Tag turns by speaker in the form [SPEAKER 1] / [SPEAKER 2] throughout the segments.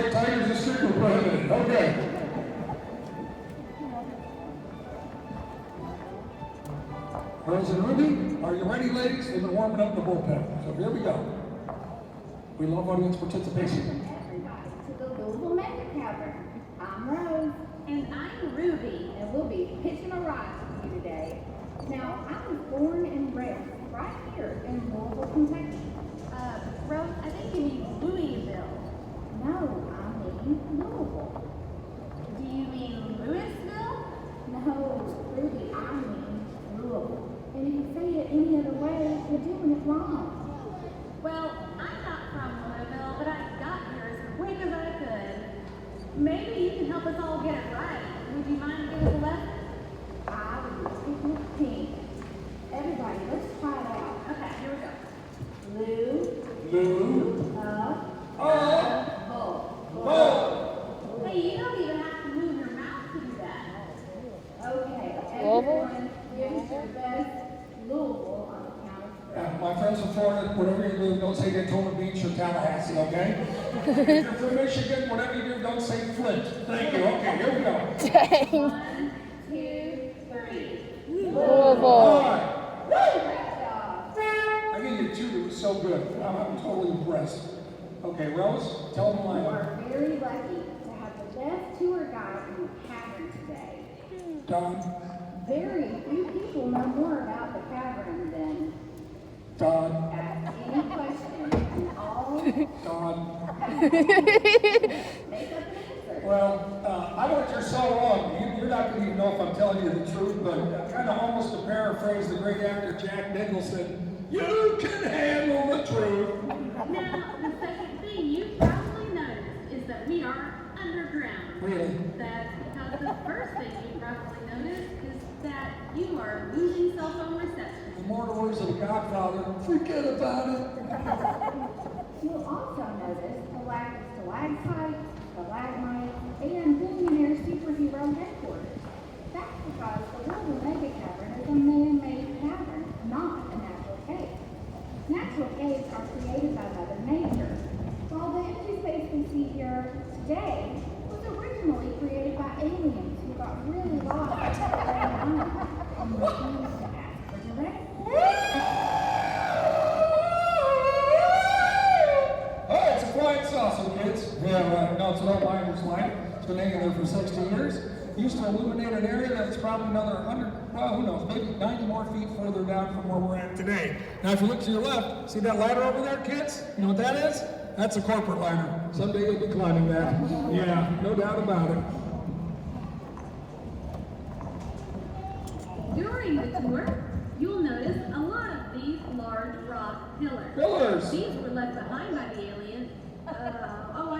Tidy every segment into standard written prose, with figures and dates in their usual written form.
[SPEAKER 1] like tigers is strictly prohibited. Okay. Rose and Ruby, are you ready, ladies? They've been warming up the bullpen. So here we go. We love audience participation.
[SPEAKER 2] Everybody to the Louisville Mega Cavern. I'm Rose.
[SPEAKER 3] And I'm Ruby.
[SPEAKER 2] And we'll be pitching a ride with you today. Now, I was born and raised right here in Louisville, Kentucky.
[SPEAKER 3] Rose, I think you mean Louisville.
[SPEAKER 2] No, I mean Louisville.
[SPEAKER 3] Do you mean Louisville?
[SPEAKER 2] No, Ruby, I mean Louisville. And if you say it any other way, you're doing it wrong.
[SPEAKER 3] Well, I'm not from Louisville, but I got here as quick as I could. Maybe you can help us all get it right. Would you mind giving us a lesson?
[SPEAKER 2] I would be speaking with the team. Everybody, let's try it out.
[SPEAKER 3] Okay, here we go.
[SPEAKER 1] Bull.
[SPEAKER 3] Hey, you don't even have to move your mouth to do that.
[SPEAKER 2] Okay, everyone, give us your best Louisville on the count of three.
[SPEAKER 1] My friends from Florida, whatever you do, don't say Daytona Beach or Tallahassee, okay? If you're from Michigan, whatever you do, don't say Flint. Thank you. Okay, here we go.
[SPEAKER 4] Dang.
[SPEAKER 3] 1, 2, 3.
[SPEAKER 4] Louisville.
[SPEAKER 1] All right.
[SPEAKER 2] Great job.
[SPEAKER 1] I gave you two that was so good. I'm totally impressed. Okay, Rose, tell them the
[SPEAKER 2] You
[SPEAKER 1] lineup.
[SPEAKER 2] are very lucky to have the best tour guide in the cavern today.
[SPEAKER 1] Don,
[SPEAKER 2] Very few people know more about the cavern than
[SPEAKER 1] Don,
[SPEAKER 2] ask any question and all
[SPEAKER 1] Don.
[SPEAKER 2] make up an answer.
[SPEAKER 1] Well, I know what you're so wrong. You're not going to even know if I'm telling you the truth, but kind of almost to paraphrase the great actor Jack Nicholson, you can handle the truth.
[SPEAKER 3] Now, the second thing you probably noticed is that we are underground.
[SPEAKER 1] Really?
[SPEAKER 3] That's because the first thing you probably noticed is that you are losing cell phone reception.
[SPEAKER 1] The mortal words of the Godfather, forget about it.
[SPEAKER 2] You'll also notice the lack of stalactites, stalagmites, and billionaire superhero headquarters. That's because the Louisville Mega Cavern is a man-made cavern, not a natural cave. Natural caves are created by Mother Nature, while the empty space we see here today was originally created by aliens who got really lost and refused to ask for directions.
[SPEAKER 1] Oh, it's a flying saucer, kids. Yeah, right. No, it's an old miner's line. It's been hanging there for 60 years. It used to illuminate an area that's probably another 100, well, who knows, maybe 90 more feet further down from where we're at today. Now, if you look to your left, see that ladder over there, kids? You know what that is? That's a corporate ladder. Someday you'll be climbing that. Yeah, no doubt about it.
[SPEAKER 3] During the tour, you'll notice a lot of these large rock pillars.
[SPEAKER 1] Pillars!
[SPEAKER 3] These were left behind by the aliens.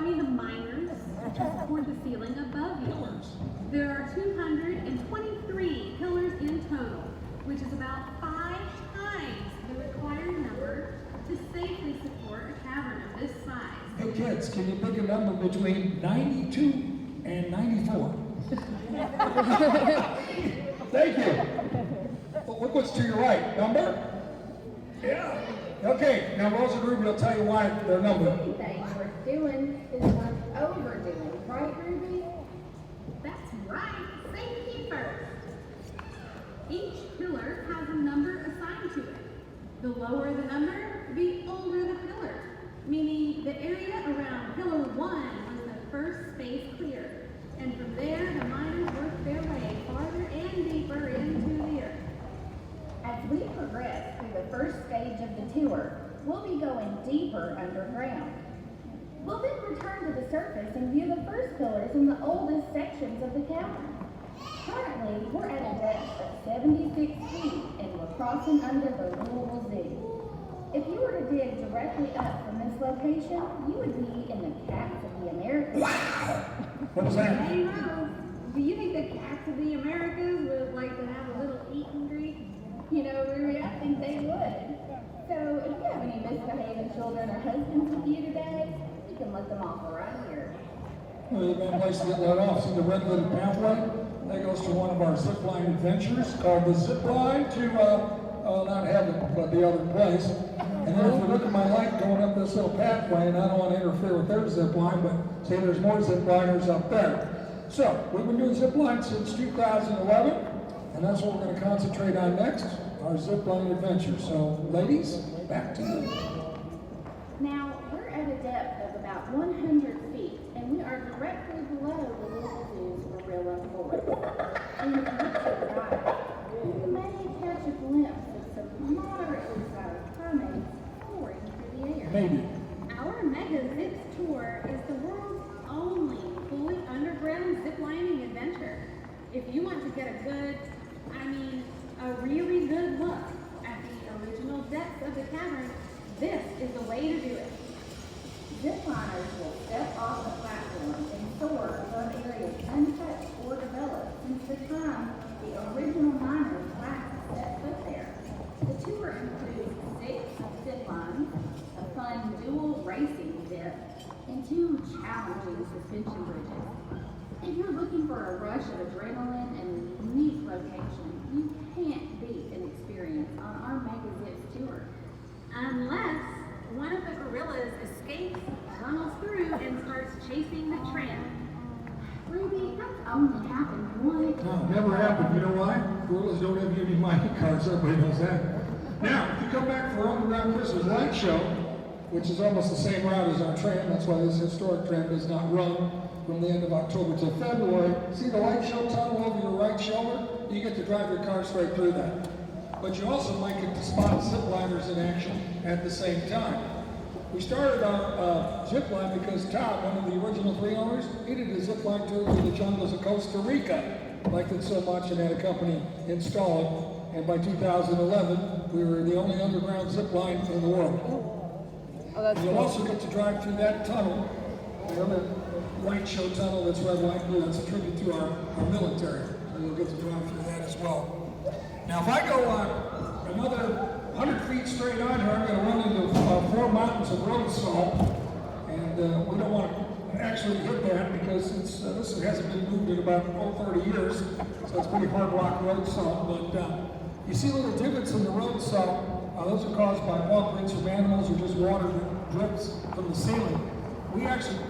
[SPEAKER 3] The miners to support the ceiling above you.
[SPEAKER 1] Pillars.
[SPEAKER 3] There are 223 pillars in total, which is about 5 times the required number to safely support a cavern of this size.
[SPEAKER 1] Hey, kids, can you pick a number between 92 and 94? Thank you. Well, look what's to your right. Number? Yeah. Okay, now Rose and Ruby will tell you why they're numbered.
[SPEAKER 2] Anything worth doing is worth overdoing, right, Ruby?
[SPEAKER 3] That's right, safety first. Each pillar has a number assigned to it. The lower the number, the older the pillar, meaning the area around pillar 1 was the first space cleared, and from there the miners worked their way farther and deeper into the earth.
[SPEAKER 2] As we progress through the first stage of the tour, we'll be going deeper underground. We'll then return to the surface and view the first pillars in the oldest sections of the cavern. Currently, we're at a depth of 76 feet and we're crossing under the Louisville Zoo. If you were to dig directly up from this location, you would be in the Cats of the Americas.
[SPEAKER 1] What was that?
[SPEAKER 3] Hey Rose, do you think the Cats of the Americas would like to have a little eat and greet?
[SPEAKER 2] You know, Ruby, I think they would. So, if you have any misbehaving children or husbands with you today, you can let them off right here.
[SPEAKER 1] Well, you've got a place to get let off. See the red little pathway? That goes to one of our zip line adventures called the zip line to, not heaven, but the other place. And then if you look at my light going up this little pathway, and I don't want to interfere with their zip line, but say there's more zip liners up there. So, we've been doing zip lines since 2011, and that's what we're going to concentrate on next, our zip line adventure. So, ladies, back to you.
[SPEAKER 2] Now, we're at a depth of about 100 feet, and we are directly below the Louisville Zoo's gorilla forest. And if you look to the right, you may catch a glimpse of some moderately sized primates soaring through the air.
[SPEAKER 1] Maybe.
[SPEAKER 3] Our Mega Zips tour is the world's only fully underground ziplining adventure. If you want to get a really good look at the original depths of the cavern, this is the way to do it.
[SPEAKER 2] Zipliners will step off the platform and soar above areas untouched or developed since the time the original miners last stepped foot there. The tour includes 6 zip lines, a fun dual racing zip, and 2 challenging suspension bridges. If you're looking for a rush of adrenaline and a unique location, you can't beat an experience on our Mega Zips tour.
[SPEAKER 3] Unless one of the gorillas escapes, tunnels through, and starts chasing the tram.
[SPEAKER 2] Ruby, that's only happened once.
[SPEAKER 1] No, never happened. You know why? Gorillas don't have any mining cards. Everybody knows that. Now, if you come back for our underground Christmas light show, which is almost the same route as our tram, that's why this historic tram does not run from the end of October to February. See the light show tunnel over your right shoulder? You get to drive your car straight through that. But you also might get to spot zipliners in action at the same time. We started our zip line because Todd, one of the original 3 owners, he did a zip line tour through the jungles of Costa Rica, liked it so much and had a company install it. And by 2011, we were the only underground zip line in the world.
[SPEAKER 4] Oh, that's
[SPEAKER 1] You'll
[SPEAKER 4] cool.
[SPEAKER 1] also get to drive through that tunnel, the other light show tunnel that's red, white, blue. That's a tribute to our military. So you'll get to drive through that as well. Now, if I go another 100 feet straight on here, I'm going to run into 4 mountains of road salt, and we don't want to actually hit that because this hasn't been moved in about 30 years, so it's pretty hard rock road salt. But you see little divots in the road salt. Those are caused by walk rinse from animals or just water that drips from the ceiling. We actually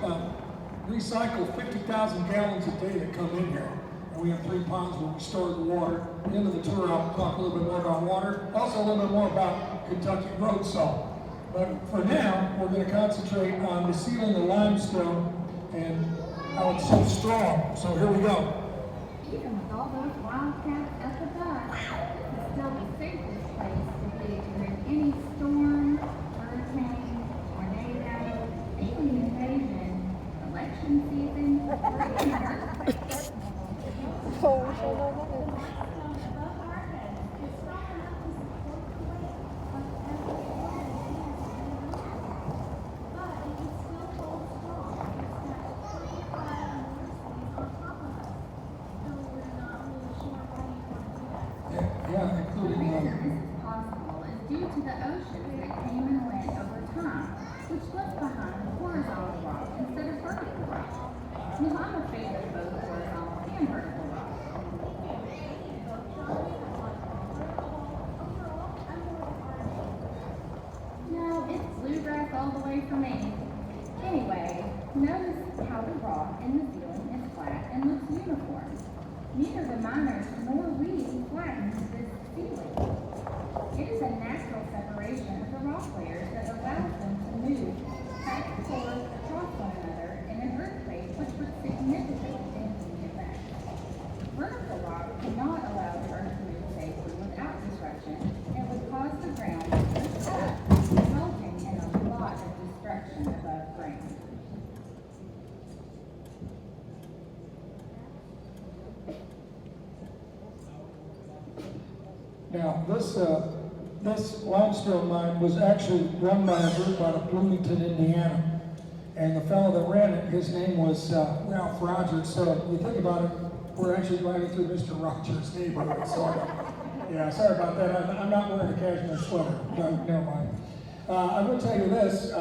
[SPEAKER 1] recycle 50,000 gallons a day that come in here. And we have 3 ponds where we store the water. At the end of the tour, I'll talk a little bit more about water. Also a little bit more about Kentucky road salt. But for now, we're going to concentrate on the ceiling of limestone and how it's so strong. So here we go.
[SPEAKER 2] Even with all those wildcats up above, this is still the safest place to be during any storm, hurricane, tornado, alien invasion, election season, or even earthquake.
[SPEAKER 4] Oh, so no wonder.
[SPEAKER 2] Above our heads is strong enough to support the weight of every but it can still hold strong. It's got 3 flat universities on top of us. So we're not really sure why you want to do that.
[SPEAKER 1] Yeah,
[SPEAKER 2] The
[SPEAKER 1] including
[SPEAKER 2] reason this is possible is due to the oceans that came and went over time, which left behind horizontal rock instead of vertical rock. Now, I'm a fan of both horizontal and vertical rock. No, it's bluegrass all the way for me. Anyway, notice how the rock in the ceiling is flat and looks uniform. Neither the miners nor we flatten this ceiling. It is a natural separation of the rock layers that allows them to move back and forth across one another in an earthquake, which would significantly dampen the effect. Vertical rock cannot allow the earth to move safely without disruption and would cause the ground to push up, resulting in a lot of destruction above ground.
[SPEAKER 1] Now, this limestone mine was actually run by a group out of Bloomington, Indiana. And the fellow that ran it, his name was Ralph Rogers. So if you think about it, we're actually driving through Mr. Rogers' neighborhood. So, yeah, sorry about that. I'm not wearing a cashmere sweater. No, never mind. I will tell you this.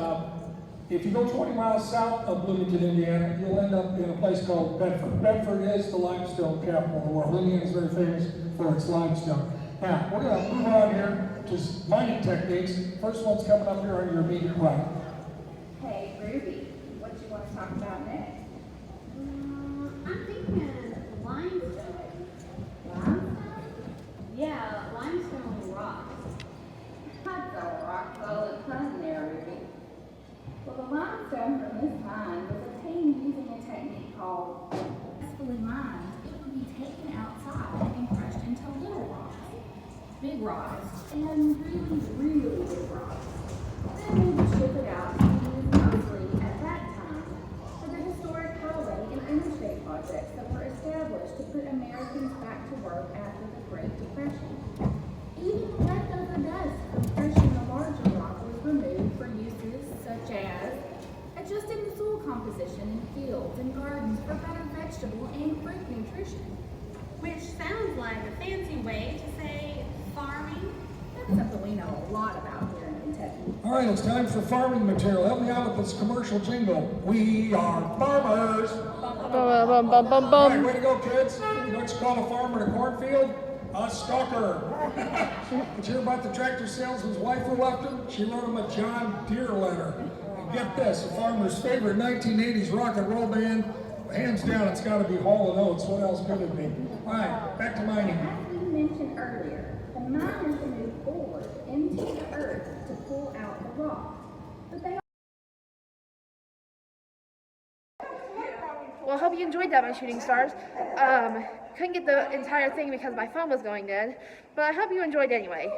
[SPEAKER 1] If you go 20 miles south of Bloomington, Indiana, you'll end up in a place called Bedford. Bedford is the limestone capital of the world. Indiana is very famous for its limestone. Now, we're going to move on here just mining techniques. First one's coming up here on your immediate right.
[SPEAKER 2] Hey, Ruby, what you want to talk about next?
[SPEAKER 3] I'm thinking limestone.
[SPEAKER 2] Limestone?
[SPEAKER 3] Yeah, limestone rocks.
[SPEAKER 2] That's a rock solid pun there, Ruby. Well, the limestone from this mine was obtained using a technique called successfully mined. It would be taken outside and crushed into little rocks, big rocks, and really big rocks. Then they would ship it out to be used mostly at that time for the historic highway and interstate projects that were established to put Americans back to work after the Great Depression. Even the leftover dust from crushing the larger rock was removed for uses such as adjusting the soil composition in fields and gardens for better vegetable and fruit nutrition.
[SPEAKER 3] Which sounds like a fancy way to say farming.
[SPEAKER 2] That's something we know a lot about here in Kentucky.
[SPEAKER 1] All right, it's time for farming material. Help me out with this commercial jingle. We are farmers.
[SPEAKER 4] Bum, bum, bum, bum,
[SPEAKER 1] All right,
[SPEAKER 4] bum.
[SPEAKER 1] way to go, kids. You know what you call a farmer in a cornfield? A stalker. Did you hear about the tractor salesman's wife who left him? She wrote him a John Deere letter. And get this, a farmer's favorite 1980s rock and roll band. Hands down, it's got to be Hall & Oates. What else could it be? All right, back to mining.
[SPEAKER 2] As we mentioned earlier, the miners move forward into the earth to pull out the rock. But they
[SPEAKER 4] Well, I hope you enjoyed that, my shooting stars. Couldn't get the entire thing because my phone was going dead, but I hope you enjoyed anyway.